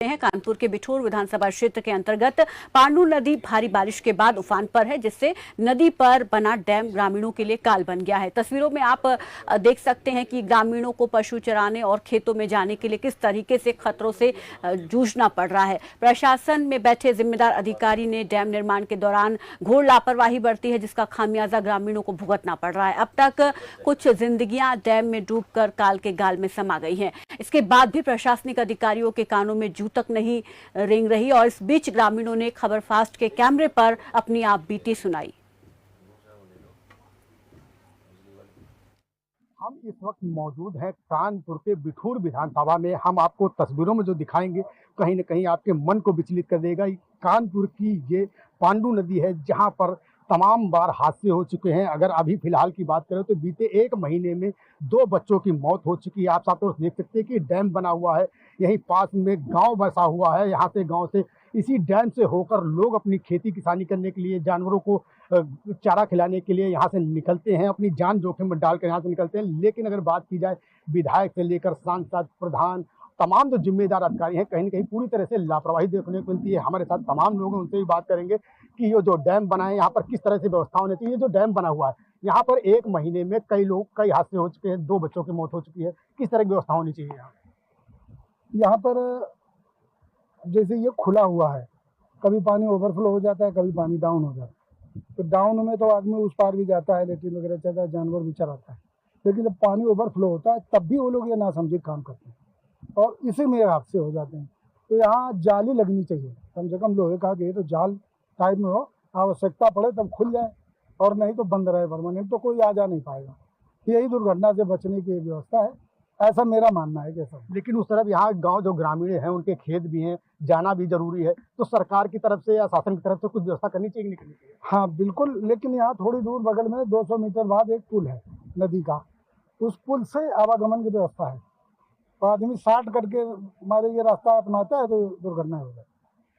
हैं। कानपुर के बिठूर विधानसभा क्षेत्र के अंतर्गत पांडू नदी भारी बारिश के बाद उफान पर है, जिससे नदी पर बना डैम ग्रामीणों के लिए काल बन गया है। तस्वीरों में आप देख सकते हैं कि ग्रामीणों को पशु चराने और खेतों में जाने के लिए किस तरीके से खतरों से जूझना पड़ रहा है। प्रशासन में बैठे जिम्मेदार अधिकारी ने डैम निर्माण के दौरान घोर लापरवाही बरती है, जिसका खामियाजा ग्रामीणों को भुगतना पड़ रहा है। अब तक कुछ जिंदगियां डैम में डूबकर काल के गाल में समा गई हैं। इसके बाद भी प्रशासनिक अधिकारियों के कानों में जू तक नहीं रेंग रही और इस बीच ग्रामीणों ने खबर फास्ट के कैमरे पर अपनी आप बीती सुनाई। हम इस वक्त मौजूद हैं कानपुर के बिठूर विधानसभा में। हम आपको तस्वीरों में जो दिखाएंगे कहीं न कहीं आपके मन को विचलित कर देगा। कानपुर की ये पांडू नदी है, जहां पर तमाम बार हादसे हो चुके हैं। अगर अभी फिलहाल की बात करें तो बीते एक महीने में 2 बच्चों की मौत हो चुकी है। आप साथ देख सकते हैं कि डैम बना हुआ है, यहीं पास में गांव बसा हुआ है। यहाँ से गांव से इसी डैम से होकर लोग अपनी खेती किसानी करने के लिए, जानवरों को चारा खिलाने के लिए यहाँ से निकलते हैं, अपनी जान जोखिम में डालकर यहाँ से निकलते हैं। लेकिन अगर बात की जाए विधायक से लेकर सांसद, प्रधान, तमाम जो जिम्मेदार अधिकारी हैं, कहीं न कहीं पूरी तरह से लापरवाही देखने को मिलती है। हमारे साथ तमाम लोग हैं, उनसे भी बात करेंगे कि ये जो डैम बना है यहाँ पर किस तरह से व्यवस्था होनी चाहिए। ये जो डैम बना हुआ है यहाँ पर एक महीने में कई हादसे हो चुके हैं, 2 बच्चों की मौत हो चुकी है। किस तरह की व्यवस्था होनी चाहिए यहाँ पर? जैसे ये खुला हुआ है, कभी पानी ओवरफ्लो हो जाता है, कभी पानी डाउन हो जाता है। तो डाउन में तो आदमी उस पार भी जाता है, लेट्रिन वगैरह चलता है, जानवर भी चराता है। लेकिन जब पानी ओवरफ्लो होता है तब भी वो लोग ये नासमझी काम करते हैं और इसी में हादसे हो जाते हैं। तो यहाँ जाली लगनी चाहिए, कम से कम लोहे का गेट तो जाल टाइप में हो, आवश्यकता पड़े तब खुल जाए और नहीं तो बंद रहे परमानेंट, तो कोई आ जा नहीं पाएगा। यही दुर्घटना से बचने की व्यवस्था है, ऐसा मेरा मानना है। कैसा? लेकिन उस तरफ यहाँ गांव जो ग्रामीण हैं उनके खेत भी हैं, जाना भी जरूरी है, तो सरकार की तरफ से या शासन की तरफ से कुछ व्यवस्था करनी चाहिए, नहीं करनी चाहिए? हाँ बिल्कुल, लेकिन यहाँ थोड़ी दूर बगल में 200 मीटर बाद एक पुल है नदी का, उस पुल से आवागमन की व्यवस्था है। तो आदमी शार्ट करके हमारे ये रास्ता अपनाता है तो दुर्घटना हो जाए।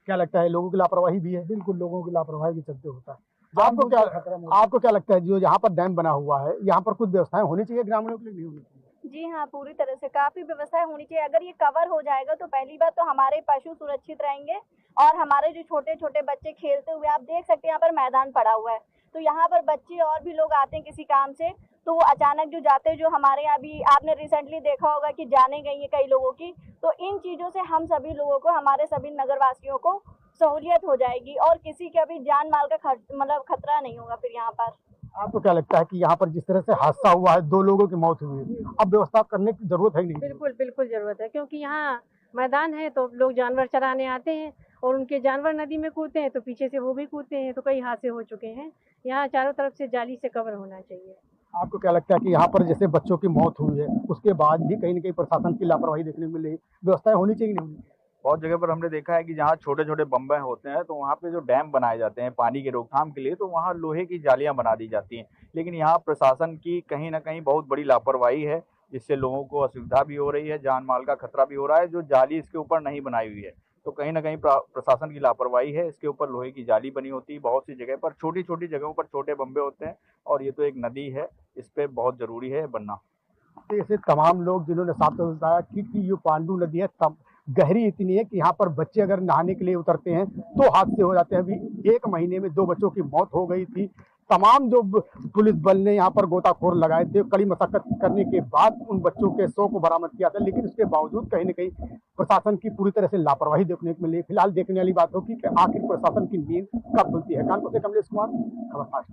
क्या लगता है लोगों की लापरवाही भी है? बिल्कुल, लोगों की लापरवाही के चलते होता है। आपको क्या लगता है जो यहाँ पर डैम बना हुआ है, यहाँ पर कुछ व्यवस्थाएं होनी चाहिए ग्रामीणों के लिए, नहीं होनी चाहिए? जी हाँ, पूरी तरह से काफी व्यवस्थाएं होनी चाहिए। अगर ये कवर हो जाएगा तो पहली बात तो हमारे पशु सुरक्षित रहेंगे और हमारे जो छोटे छोटे बच्चे खेलते हुए, आप देख सकते हैं यहाँ पर मैदान पड़ा हुआ है, तो यहाँ पर बच्चे और भी लोग आते हैं किसी काम से, तो वो अचानक जो जाते हैं, जो हमारे यहाँ भी आपने रिसेंटली देखा होगा कि जाने गई है कई लोगों की, तो इन चीज़ों से हम सभी लोगों को, हमारे सभी नगरवासियों को सहूलियत हो जाएगी और किसी का भी जान माल का मतलब खतरा नहीं होगा फिर यहाँ पर। आपको क्या लगता है कि यहाँ पर जिस तरह से हादसा हुआ है, 2 लोगों की मौत हुई है, अब व्यवस्था करने की जरूरत है नहीं? बिल्कुल बिल्कुल जरूरत है, क्योंकि यहाँ मैदान है तो लोग जानवर चराने आते हैं और उनके जानवर नदी में कूदते हैं तो पीछे से वो भी कूदते हैं, तो कई हादसे हो चुके हैं। यहाँ चारों तरफ से जाली से कवर होना चाहिए। आपको क्या लगता है कि यहाँ पर जैसे बच्चों की मौत हुई है, उसके बाद भी कहीं न कहीं प्रशासन की लापरवाही देखने को मिल रही है, व्यवस्थाएं होनी चाहिए, नहीं होनी चाहिए? बहुत जगह पर हमने देखा है कि जहाँ छोटे छोटे बम्बे होते हैं तो वहाँ पे जो डैम बनाए जाते हैं पानी की रोकथाम के लिए, तो वहाँ लोहे की जालियाँ बना दी जाती हैं। लेकिन यहाँ प्रशासन की कहीं ना कहीं बहुत बड़ी लापरवाही है, जिससे लोगों को असुविधा भी हो रही है, जान माल का खतरा भी हो रहा है। जो जाली इसके ऊपर नहीं बनाई हुई है, तो कहीं ना कहीं प्रशासन की लापरवाही है। इसके ऊपर लोहे की जाली बनी होती है, बहुत सी जगह पर छोटी छोटी जगहों पर छोटे बम्बे होते हैं, और ये तो एक नदी है, इस पर बहुत जरूरी है बनना। ऐसे तमाम लोग जिन्होंने साफ तौर बताया कि ये पांडू नदी है, तब गहरी इतनी है कि यहाँ पर बच्चे अगर नहाने के लिए उतरते हैं तो हादसे हो जाते हैं। अभी एक महीने में 2 बच्चों की मौत हो गई थी। तमाम जो पुलिस बल ने यहाँ पर गोताखोर लगाए थे, कड़ी मशक्कत करने के बाद उन बच्चों के शव को बरामद किया था, लेकिन उसके बावजूद कहीं न कहीं प्रशासन की पूरी तरह से लापरवाही देखने को मिली। फिलहाल देखने वाली बात होगी कि आखिर प्रशासन की नींद कब खुलती है। कानपुर से कमलेश कुमार, खबर फास्ट।